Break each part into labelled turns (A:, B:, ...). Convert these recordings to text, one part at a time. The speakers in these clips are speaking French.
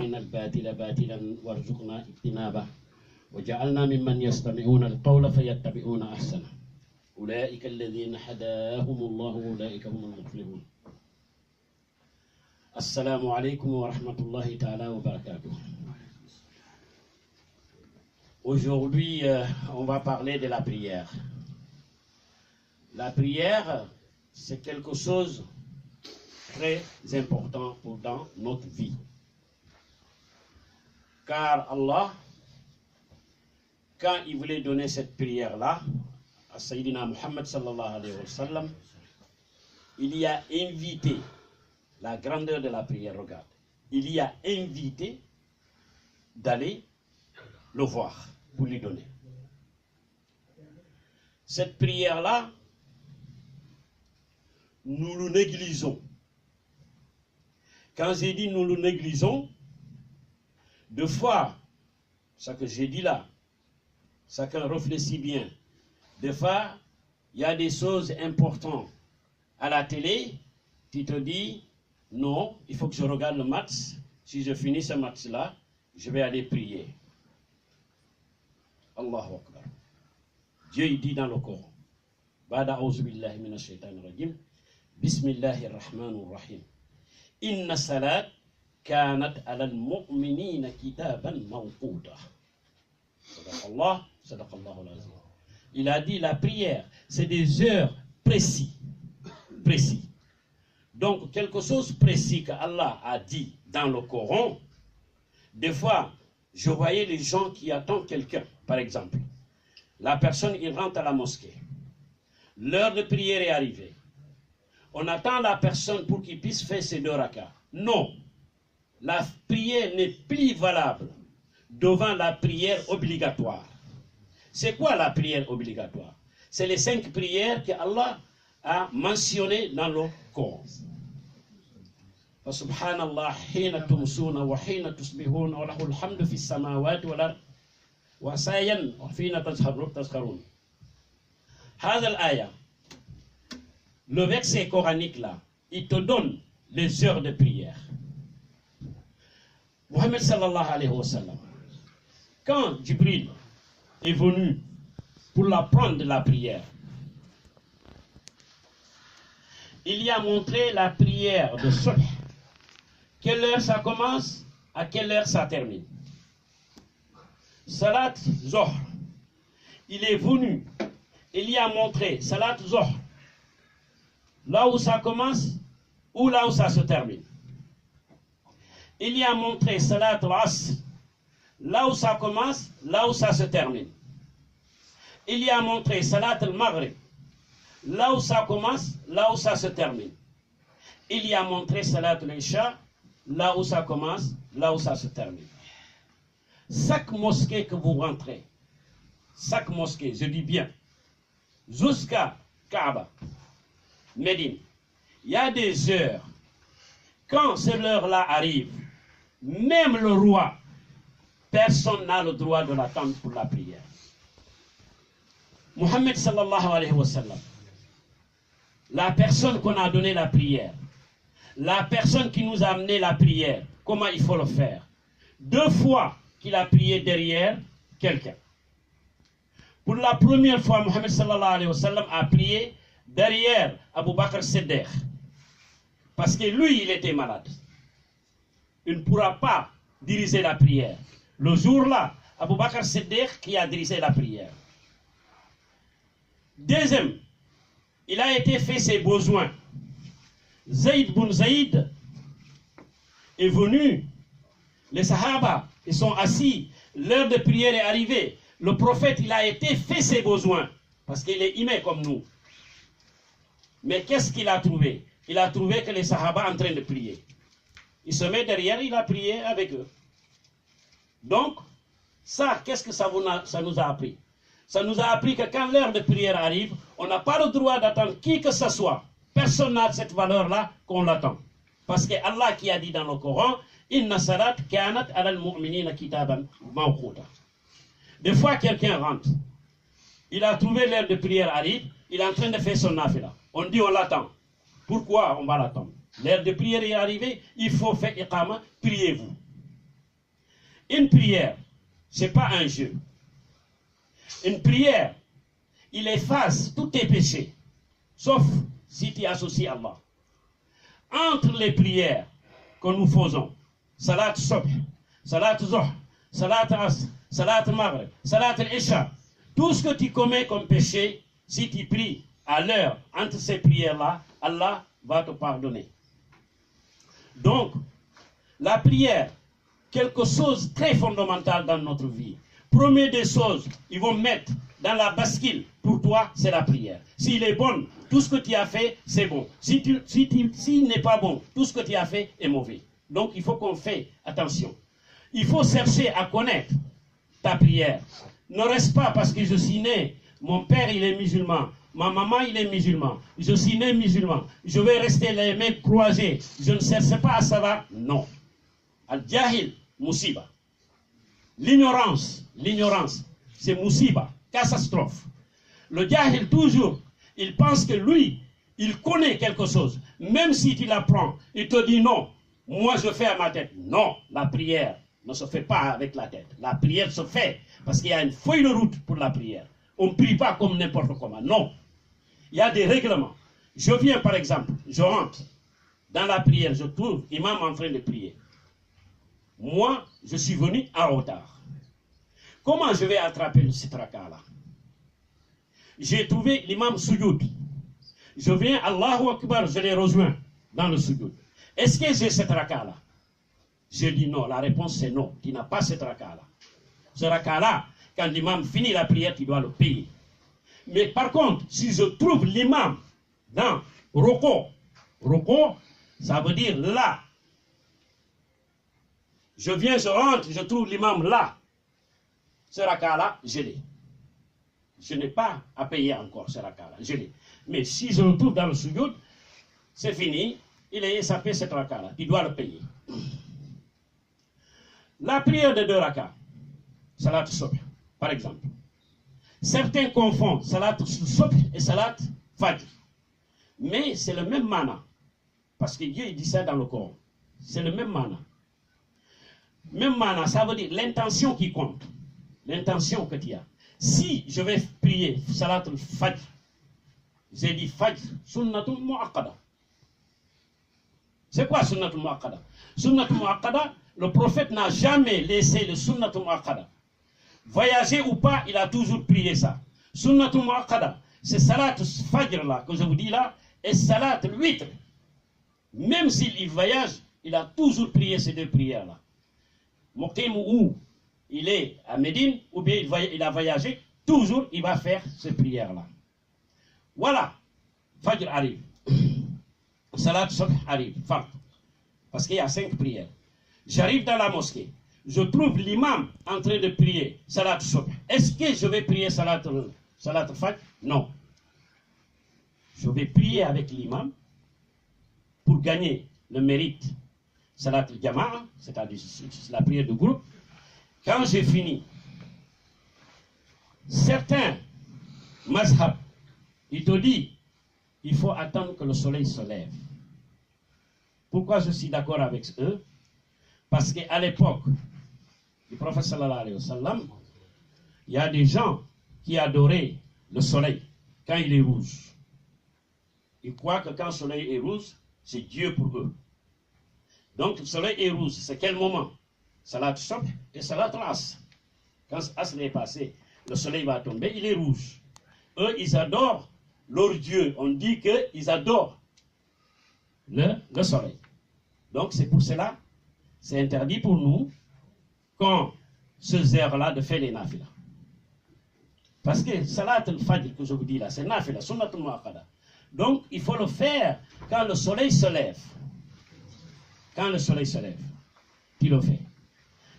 A: أرنا الباطل باطلا وارزقنا اجتنابه وجعلنا ممن يستمعون القول فيتبعون أحسنه أولئك الذين هداهم الله وأولئك هم المفلحون. السلام عليكم ورحمة الله تعالى وبركاته. Aujourd'hui, on va parler de la prière. La prière, c'est quelque chose de très important dans notre vie. Car Allah, quand il voulait donner cette prière-là à Sayyidina Muhammad sallallahu alayhi wa sallam, il y a invité la grandeur de la prière, regarde. Il y a invité d'aller le voir pour lui donner. Cette prière-là, nous le négligeons. Quand j'ai dit nous le négligeons, deux fois, ce que j'ai dit là, chacun réfléchit bien. Des fois, il y a des choses importantes à la télé, tu te dis, non, il faut que je regarde le match. Si je finis ce match-là, je vais aller prier. Allahu Akbar. Dieu il dit dans le Coran, Bada a'udhu billahi minash shaitanir rajim, Bismillahir rahmanir rahim. Inna salat kanat alal mu'minina kitaban mawquta. Sadaqallah, sadaqallahu al-azim. Il a dit la prière, c'est des heures précis. Donc, quelque chose précis qu'Allah a dit dans le Coran, des fois, je voyais les gens qui attendent quelqu'un, par exemple. La personne, il rentre à la mosquée. L'heure de prière est arrivée. On attend la personne pour qu'il puisse faire ses 2 rakas. Non, la prière n'est plus valable devant la prière obligatoire. C'est quoi la prière obligatoire? C'est les 5 prières que Allah a mentionnées dans le Coran. Subhanallah, hina tumsuna wa hina tusbihun wa lahul hamdu fis samawati wal ard wa sayan wa hina tazkarun. Hadha al-aya, le verset coranique là, il te donne les heures de prière. Muhammad sallallahu alayhi wa sallam, quand Jibril est venu pour l'apprendre la prière, il y a montré la prière de Subh. Quelle heure ça commence, à quelle heure ça termine. Salat Zohr, il est venu, il y a montré Salat Zohr, là où ça commence ou là où ça se termine. Il y a montré Salat Al-Asr, là où ça commence, là où ça se termine. Il y a montré Salat Al-Maghrib, là où ça commence, là où ça se termine. Il y a montré Salat Al-Isha, là où ça commence, là où ça se termine. Chaque mosquée que vous rentrez, chaque mosquée, je dis bien, jusqu'à Kaaba, Médine, il y a des heures, quand cette heure-là arrive, même le roi, personne n'a le droit de l'attendre pour la prière. Muhammad sallallahu alayhi wa sallam, la personne qu'on a donné la prière, la personne qui nous a amené la prière, comment il faut le faire? 2 fois qu'il a prié derrière quelqu'un. Pour la première fois, Muhammad sallallahu alayhi wa sallam a prié derrière Abu Bakr Siddiq. Parce que lui, il était malade. Il ne pourra pas diriger la prière. Le jour-là, Abu Bakr Siddiq qui a dirigé la prière. Deuxième, il a été fait ses besoins. Zayd bin Zayd est venu. Les Sahaba, ils sont assis. L'heure de prière est arrivée. Le prophète, il a été fait ses besoins. Parce qu'il est humain comme nous. Mais qu'est-ce qu'il a trouvé? Il a trouvé que les Sahaba en train de prier. Il se met derrière, il a prié avec eux. Donc, ça, qu'est-ce que ça nous a appris? Ça nous a appris que quand l'heure de prière arrive, on n'a pas le droit d'attendre qui que ce soit. Personne n'a cette valeur-là qu'on l'attend. Parce que Allah qui a dit dans le Coran, Inna salat kanat alal mu'minina kitaban mawquta. Des fois, quelqu'un rentre. Il a trouvé l'heure de prière arrive, il est en train de faire son nafila. On dit on l'attend. Pourquoi on va l'attendre? L'heure de prière est arrivée, il faut faire iqama, priez-vous. Une prière, ce n'est pas un jeu. Une prière, il efface tous tes péchés, sauf si tu associes Allah. Entre les prières que nous faisons, Salat Subh, Salat Zuhr, Salat Asr, Salat Maghrib, Salat Isha, tout ce que tu commets comme péché, si tu pries à l'heure entre ces prières-là, Allah va te pardonner. Donc, la prière, quelque chose de très fondamental dans notre vie. Première des choses, ils vont mettre dans la bascule, pour toi, c'est la prière. S'il est bon, tout ce que tu as fait, c'est bon. S'il n'est pas bon, tout ce que tu as fait est mauvais. Donc, il faut qu'on fasse attention. Il faut chercher à connaître ta prière. Ne reste pas parce que je suis né, mon père, il est musulman. Ma maman, il est musulman. Je suis né musulman. Je vais rester les mains croisées. Je ne cherche pas à savoir. Non. Al-Jahil, Musiba. L'ignorance, c'est Musiba, catastrophe. Le Jahil, toujours, il pense que lui, il connaît quelque chose. Même si tu l'apprends, il te dit non. Moi, je fais à ma tête. Non, la prière ne se fait pas avec la tête. La prière se fait parce qu'il y a une feuille de route pour la prière. On ne prie pas comme n'importe comment. Non. Il y a des règlements. Je viens, par exemple, je rentre dans la prière, je trouve l'imam en train de prier. Moi, je suis venu en retard. Comment je vais attraper ce tracas-là? J'ai trouvé l'imam Soujoud. Je viens, Allahu Akbar, je l'ai rejoint dans le Soujoud. Est-ce que j'ai ce tracas-là? Je dis non. La réponse c'est non. Tu n'as pas ce tracas-là. Ce tracas-là, quand l'imam finit la prière, tu dois le payer. Mais par contre, si je trouve l'imam dans Roko, ça veut dire là. Je viens, je rentre, je trouve l'imam là. Ce raka-là, je l'ai. Je n'ai pas à payer encore ce raka-là, je l'ai. Mais si je le trouve dans le sujoud, c'est fini, il est échappé ce raka-là, il doit le payer. La prière de 2 rakas, Salat Subh, par exemple. Certains confondent Salat Subh et Salat Fajr. Mais c'est le même mana. Parce que Dieu il dit ça dans le Coran. C'est le même mana. Même mana, ça veut dire l'intention qui compte. L'intention que tu as. Si je vais prier Salat al-Fajr, j'ai dit Fajr, sunnatul mu'aqqada. C'est quoi sunnatul mu'aqqada? Sunnatul mu'aqqada, le prophète n'a jamais laissé le sunnatul mu'aqqada. Voyager ou pas, il a toujours prié ça. Sunnatul mu'aqqada, c'est Salat al-Fajr là, que je vous dis là, et Salat al-Witr. Même s'il voyage, il a toujours prié ces 2 prières là. Mokim où il est à Médine, ou bien il a voyagé, toujours il va faire ces prières-là. Voilà, Fajr arrive. Salat Subh arrive, Fard. Parce qu'il y a 5 prières. J'arrive dans la mosquée, je trouve l'imam en train de prier Salat Subh. Est-ce que je vais prier Salat Fajr? Non. Je vais prier avec l'imam pour gagner le mérite. Salat al-Jama'a, c'est-à-dire la prière de groupe. Quand j'ai fini, certains mazhab, ils te disent, il faut attendre que le soleil se lève. Pourquoi je suis d'accord avec eux? Parce qu'à l'époque du prophète sallallahu alayhi wa sallam, il y a des gens qui adoraient le soleil quand il est rouge. Ils croient que quand le soleil est rouge, c'est Dieu pour eux. Donc le soleil est rouge, c'est quel moment? Salat Subh et Salat Asr. Quand Asr est passé, le soleil va tomber, il est rouge. Eux, ils adorent leur Dieu. On dit qu'ils adorent le soleil. Donc c'est pour cela, c'est interdit pour nous, quand ce heure-là, de faire les nafilas. Parce que Salat al-Fajr que je vous dis là, c'est nafila, sunnatul mu'akkada. Donc il faut le faire quand le soleil se lève. Quand le soleil se lève, tu le fais.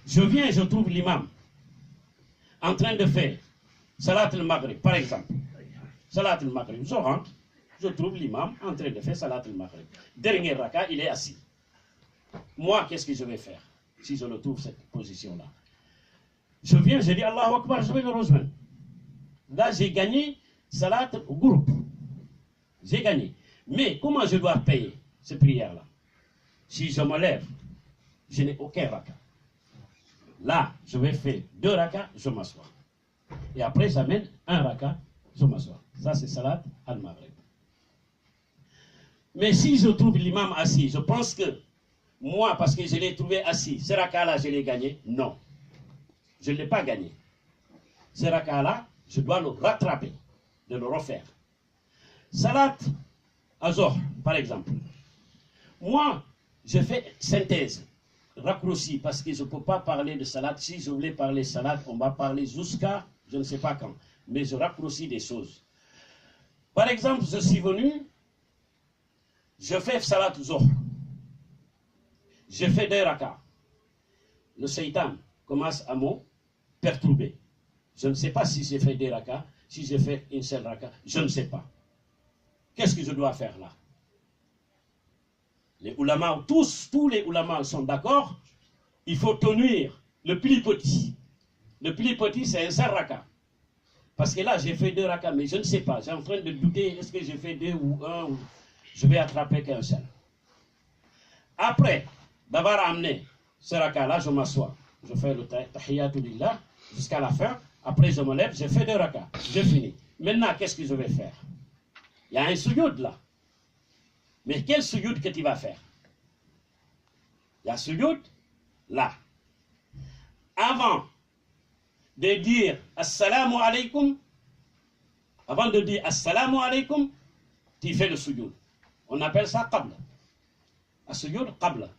A: Je viens et je trouve l'imam en train de faire Salat al-Maghrib, par exemple. Salat al-Maghrib, je rentre, je trouve l'imam en train de faire Salat al-Maghrib. Dernier raka, il est assis. Moi, qu'est-ce que je vais faire si je le trouve cette position-là? Je viens, je dis Allahu Akbar, je vais le rejoindre. Là, j'ai gagné Salat au groupe. J'ai gagné. Mais comment je dois payer ces prières-là? Si je me lève, je n'ai aucun raka. Là, je vais faire 2 rakas, je m'assois. Et après, j'amène 1 raka, je m'assois. Ça, c'est salat al-maghrib. Mais si je trouve l'imam assis, je pense que moi, parce que je l'ai trouvé assis, ce raka-là, je l'ai gagné. Non, je ne l'ai pas gagné. Ce raka-là, je dois le rattraper, de le refaire. Salat Azor, par exemple. Moi, je fais synthèse, raccourci, parce que je ne peux pas parler de salat. Si je voulais parler salat, on va parler jusqu'à je ne sais pas quand. Mais je raccourcis des choses. Par exemple, je suis venu, je fais salat Zohr. Je fais 2 rakas. Le Satan commence à me perturber. Je ne sais pas si j'ai fait 2 rakas, si j'ai fait une seule raka, je ne sais pas. Qu'est-ce que je dois faire là? Les ulamas, tous les ulamas sont d'accord, il faut tenir le pli petit. Le pli petit, c'est un seul raka. Parce que là, j'ai fait 2 rakas, mais je ne sais pas. J'ai en train de douter, est-ce que j'ai fait 2 ou 1, ou je vais attraper qu'un seul. Après d'avoir amené ce raka-là, je m'assois. Je fais le tahiyatul lillah jusqu'à la fin. Après, je me lève, je fais 2 rakas. Je finis. Maintenant, qu'est-ce que je vais faire? Il y a un sujoud là. Mais quel sujoud que tu vas faire? Il y a sujoud là. Avant de dire assalamu alaikum, tu fais le sujoud. On appelle ça qabla. As-sujoud qabla.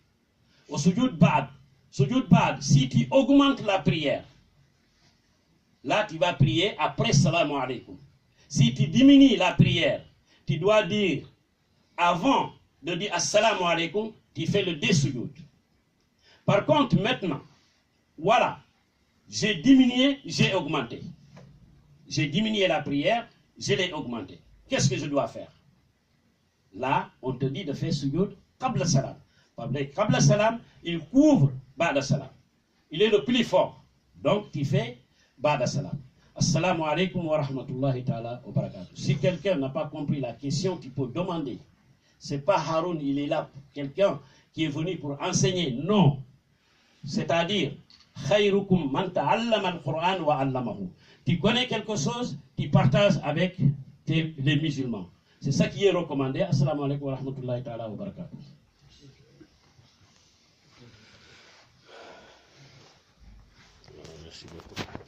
A: Au sujoud ba'd. Sujoud ba'd, si tu augmentes la prière, là tu vas prier après salamu alaikum. Si tu diminues la prière, tu dois dire, avant de dire assalamu alaikum, tu fais le sujoud. Par contre, maintenant, voilà, j'ai diminué, j'ai augmenté. J'ai diminué la prière, je l'ai augmenté. Qu'est-ce que je dois faire? Là, on te dit de faire sujoud qabla salam. Qabla salam, il couvre ba'da salam. Il est le plus fort. Donc, tu fais ba'da salam. Assalamu alaikum wa rahmatullahi ta'ala wa barakatuh. Si quelqu'un n'a pas compris la question, tu peux demander. C'est pas Haroun, il est là, quelqu'un qui est venu pour enseigner. Non. C'est-à-dire, khayrukum man ta'allama al-Qur'an wa 'allamahu. Tu connais quelque chose, tu partages avec les musulmans. C'est ça qui est recommandé. Assalamu alaikum wa rahmatullahi ta'ala wa barakatuh. Merci beaucoup.